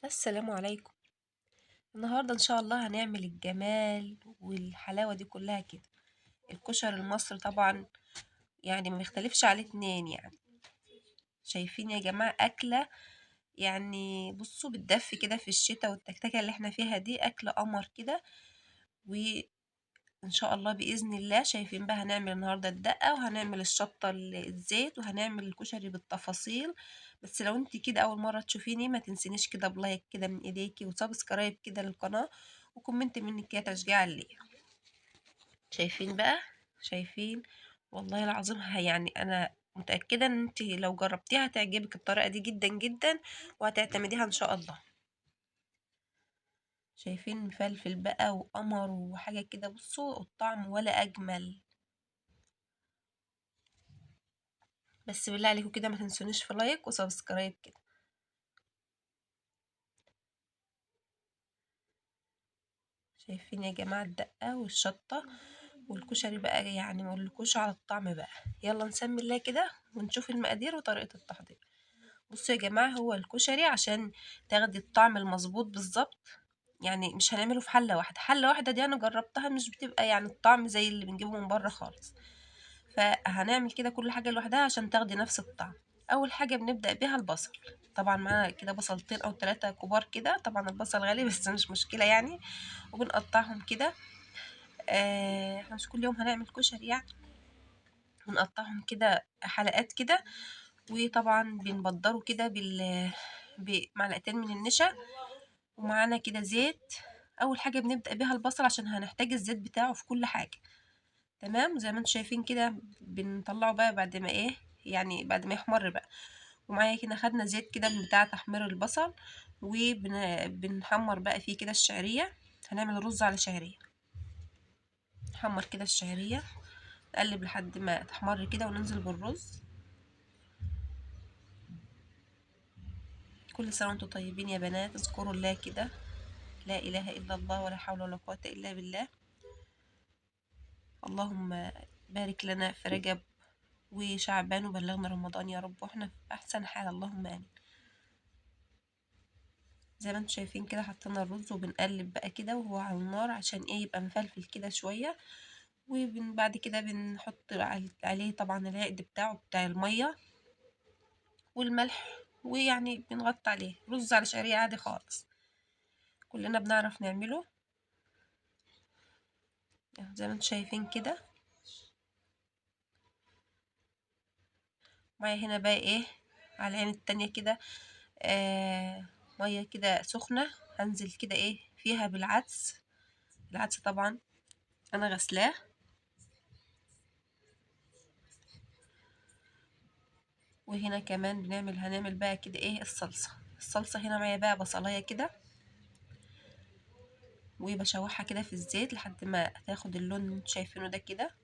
السلام عليكم. النهاردة إن شاء الله هنعمل الجمال والحلاوة دي كلها كده. الكشري المصري طبعا، يعني ما يختلفش عليه اتنين يعني. شايفين يا جماعة أكلة، يعني بصوا بتدفي كده في الشتاء والتكتكة اللي احنا فيها دي، أكلة قمر كده. وإن شاء الله بإذن الله شايفين بقى هنعمل النهاردة الدقة، وهنعمل الشطة الزيت، وهنعمل الكشري بالتفاصيل. بس لو انت كده أول مرة تشوفيني ما تنسينيش كده بلايك كده من ايديكي، وسبسكرايب كده للقناة، وكومنت منك كده تشجيعا ليا. شايفين بقى؟ شايفين؟ والله العظيم يعني انا متأكدة ان انت لو جربتيها هتعجبك الطريقة دي جدا جدا، وهتعتمديها ان شاء الله. شايفين مفلفل بقى وقمر وحاجة كده، بصوا الطعم ولا اجمل. بس بالله عليكم كده ما تنسونيش في لايك وسبسكرايب كده. شايفين يا جماعة الدقة والشطة والكشري بقى، يعني مقولكوش على الطعم بقى. يلا نسمي الله كده ونشوف المقادير وطريقة التحضير. بصوا يا جماعة، هو الكشري عشان تاخدي الطعم المظبوط بالظبط، يعني مش هنعمله في حلة واحدة. حلة واحدة دي أنا جربتها مش بتبقى يعني الطعم زي اللي بنجيبه من بره خالص. فهنعمل كده كل حاجة لوحدها عشان تاخدي نفس الطعم. أول حاجة بنبدأ بيها البصل. طبعا معانا كده بصلتين أو 3 كبار كده، طبعا البصل غالي بس مش مشكلة يعني. وبنقطعهم كده. احنا مش كل يوم هنعمل كشري يعني. بنقطعهم كده حلقات كده. وطبعا بنبدره كده بمعلقتين من النشا. ومعانا كده زيت. اول حاجه بنبدا بيها البصل عشان هنحتاج الزيت بتاعه في كل حاجه. تمام زي ما انتم شايفين كده. بنطلعه بقى بعد ما ايه، يعني بعد ما يحمر بقى. ومعايا كده خدنا زيت كده من بتاع تحمير البصل. وبنحمر بقى فيه كده الشعريه. هنعمل رز على شعريه. نحمر كده الشعريه، نقلب لحد ما تحمر كده وننزل بالرز. كل سنه وانتم طيبين يا بنات، اذكروا الله كده. لا إله إلا الله ولا حول ولا قوة إلا بالله. اللهم بارك لنا في رجب وشعبان وبلغنا رمضان يا رب، واحنا في أحسن حال، اللهم آمين. زي ما انتم شايفين كده حطينا الرز وبنقلب بقى كده وهو على النار عشان ايه يبقى مفلفل كده شوية. وبعد كده بنحط عليه طبعا العقد بتاعه بتاع المية والملح. ويعني بنغطي عليه رز على شعرية عادي خالص. كلنا بنعرف نعمله. زي ما انتم شايفين كده. معايا هنا بقى ايه، على العين التانية كده، آه مية كده سخنة. هنزل كده ايه فيها بالعدس. العدس طبعا انا غسلاه. وهنا كمان هنعمل بقى كده ايه الصلصة هنا معايا بقى بصلاية كده. وبشوحها كده في الزيت لحد ما تاخد اللون اللي انتوا شايفينه ده كده.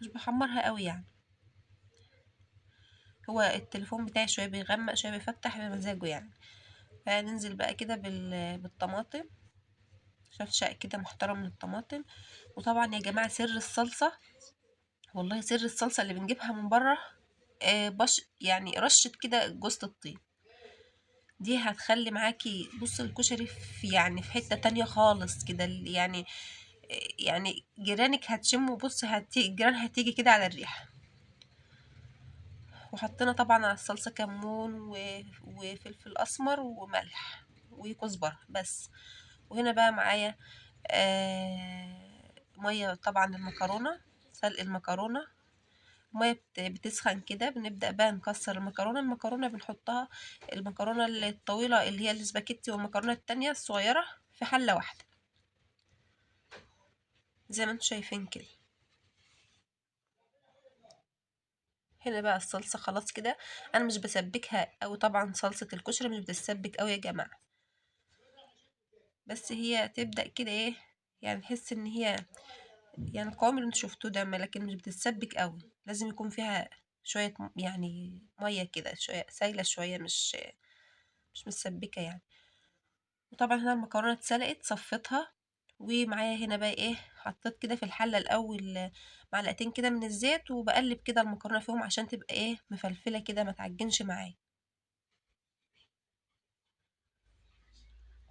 مش بحمرها قوي يعني. هو التليفون بتاعي شوية بيغمق شوية بيفتح بمزاجه يعني. فننزل بقى كده بالطماطم. شفشق كده محترم من الطماطم. وطبعا يا جماعة سر الصلصة، والله سر الصلصة اللي بنجيبها من بره، يعني رشة كده جوزة الطيب. دي هتخلي معاكي بص الكشري في يعني في حتة تانية خالص كده يعني. يعني جيرانك هتشموا، بص الجيران هتيجي كده على الريحة. وحطينا طبعا على الصلصة كمون وفلفل أسمر وملح وكزبرة بس. وهنا بقى معايا مية طبعا المكرونة، سلق المكرونة. المية بتسخن كده، بنبدأ بقى نكسر المكرونة بنحطها. المكرونة الطويلة اللي هي الاسباجيتي، والمكرونة التانية الصغيرة في حلة واحدة. زي ما انتوا شايفين كده. هنا بقى الصلصة خلاص كده. انا مش بسبكها، او طبعا صلصة الكشري مش بتسبك اوي يا جماعة. بس هي تبدأ كده ايه، يعني نحس ان هي يعني القوام اللي انتوا شفتوه ده، لكن مش بتتسبك قوي. لازم يكون فيها شوية يعني مية كده شوية سايلة شوية، مش متسبكة يعني. وطبعا هنا المكرونة اتسلقت صفيتها. ومعايا هنا بقى ايه، حطيت كده في الحلة الأول معلقتين كده من الزيت، وبقلب كده المكرونة فيهم عشان تبقى ايه مفلفلة كده ما تعجنش معايا.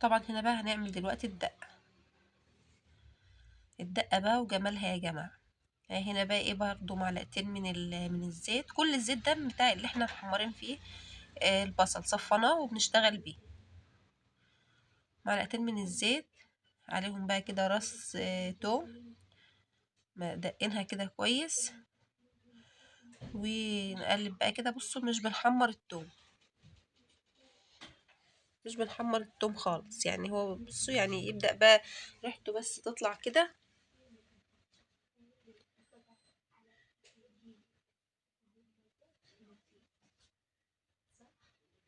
طبعا هنا بقى هنعمل دلوقتي الدقة بقى وجمالها يا جماعة. هنا بقى ايه برضو معلقتين من الزيت، كل الزيت ده بتاع اللي احنا محمرين فيه البصل، صفناه وبنشتغل بيه. معلقتين من الزيت، عليهم بقى كده راس توم دقينها كده كويس، ونقلب بقى كده. بصوا مش بنحمر التوم، مش بنحمر التوم خالص، يعني هو بصوا يعني يبدأ بقى ريحته بس تطلع كده.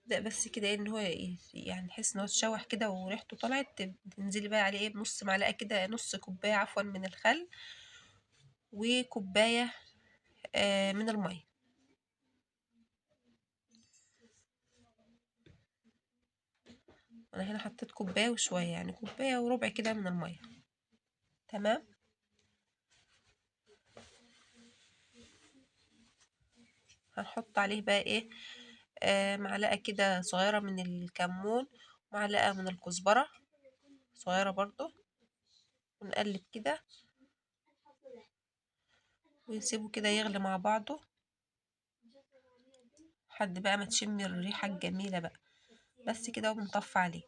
يبدأ بس كده ان هو يعني نحس ان هو اتشوح كده وريحته طلعت، تنزلي بقى عليه ايه بنص معلقة كده، نص كوباية عفوا من الخل، وكوباية من المية. انا هنا حطيت كوباية وشوية، يعني كوباية وربع كده من المية. تمام. هنحط عليه بقى ايه معلقة كده صغيرة من الكمون، ومعلقة من الكزبرة صغيرة برضو، ونقلب كده ونسيبه كده يغلي مع بعضه لحد بقى ما تشم الريحة الجميلة بقى. بس كده وبنطفي عليه.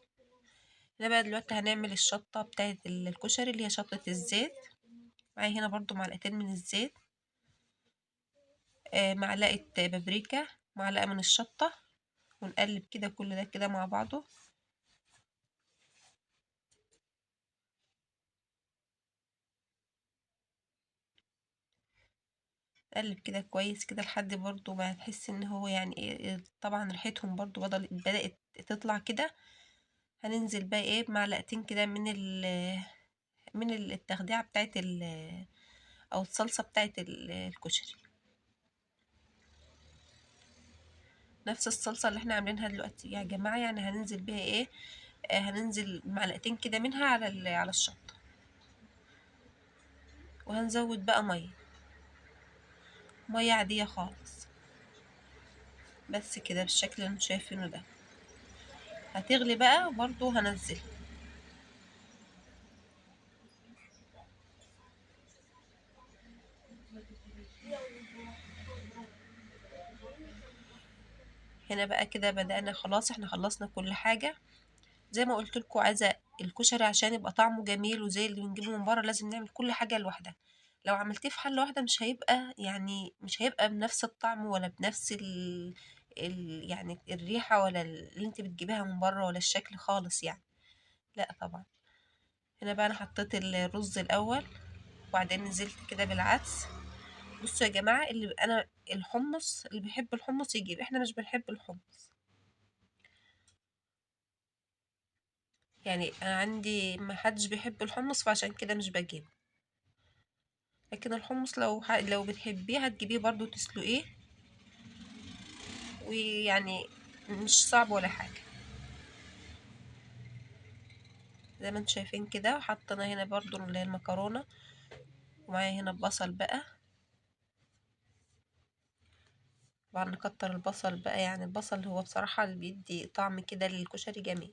هنا بقى دلوقتي هنعمل الشطة بتاعت الكشري اللي هي شطة الزيت. معايا هنا برضو معلقتين من الزيت، معلقة بابريكا، معلقة من الشطة، ونقلب كده كل ده كده مع بعضه. نقلب كده كويس كده لحد برضو ما تحس ان هو يعني طبعا ريحتهم برضو بدأت تطلع كده. هننزل بقى ايه بمعلقتين كده من التخديعة بتاعت او الصلصة بتاعت الكشري، نفس الصلصة اللي احنا عاملينها دلوقتي يا جماعة. يعني هننزل بيها ايه هننزل معلقتين كده منها على الشطة، وهنزود بقى مية عادية خالص. بس كده بالشكل اللي انتوا شايفينه ده. هتغلي بقى برضو هنزلها. هنا بقى كده بدأنا خلاص، احنا خلصنا كل حاجة. زي ما قلت لكم، عايزة الكشري عشان يبقى طعمه جميل وزي اللي بنجيبه من بره لازم نعمل كل حاجة لوحدها. لو عملتيه في حلة واحدة مش هيبقى يعني مش هيبقى بنفس الطعم ولا بنفس يعني الريحة ولا اللي انت بتجيبيها من بره ولا الشكل خالص يعني. لا طبعا. هنا بقى انا حطيت الرز الاول، وبعدين نزلت كده بالعدس. بصوا يا جماعة، الحمص اللي بيحب الحمص يجيب، احنا مش بنحب الحمص. يعني انا عندي ما حدش بيحب الحمص فعشان كده مش بجيبه. لكن الحمص لو بتحبيه هتجيبيه برضو تسلقيه، ويعني مش صعب ولا حاجة. زي ما انتم شايفين كده، حطينا هنا برضو اللي هي المكرونة، ومعايا هنا البصل بقى. طبعا نكتر البصل بقى، يعني البصل هو بصراحة اللي بيدي طعم كده للكشري جميل.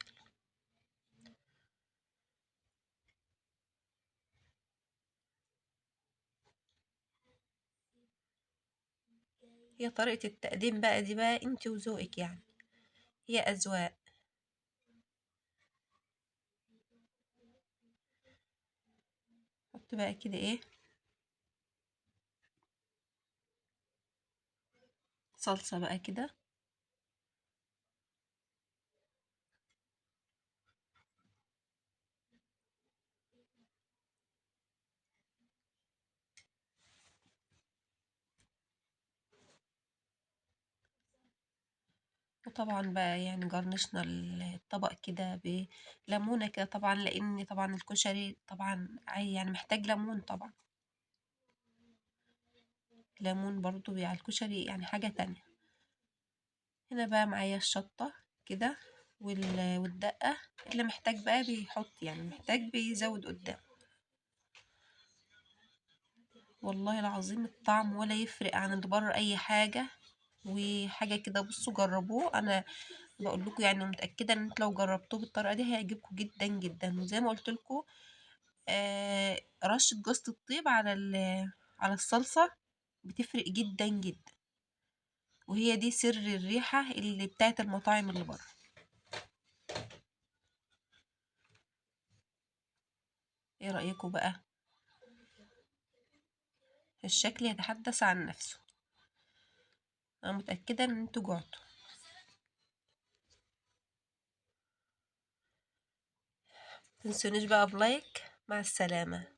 هي طريقة التقديم بقى دي بقى انت وذوقك يعني، هي أذواق. حط بقى كده ايه صلصة بقى كده. وطبعا بقى يعني جرنشنا الطبق كده بليمونة كده طبعا، لأن طبعا الكشري طبعا يعني محتاج ليمون طبعا. ليمون برضو على الكشري يعني حاجة تانية. هنا بقى معايا الشطة كده والدقة. اللي محتاج بقى بيحط، يعني محتاج بيزود قدام. والله العظيم الطعم ولا يفرق عن اللي بره أي حاجة. وحاجة كده بصوا جربوه. أنا بقول لكم يعني متأكدة ان انتوا لو جربتوه بالطريقة دي هيعجبكم جدا جدا. وزي ما قلت لكم رشة جوز الطيب على الصلصة بتفرق جدا جدا، وهي دي سر الريحة اللي بتاعت المطاعم اللي بره. ايه رأيكم بقى؟ الشكل يتحدث عن نفسه. انا متأكدة ان انتوا جعتوا. متنسونيش بقى بلايك. مع السلامة.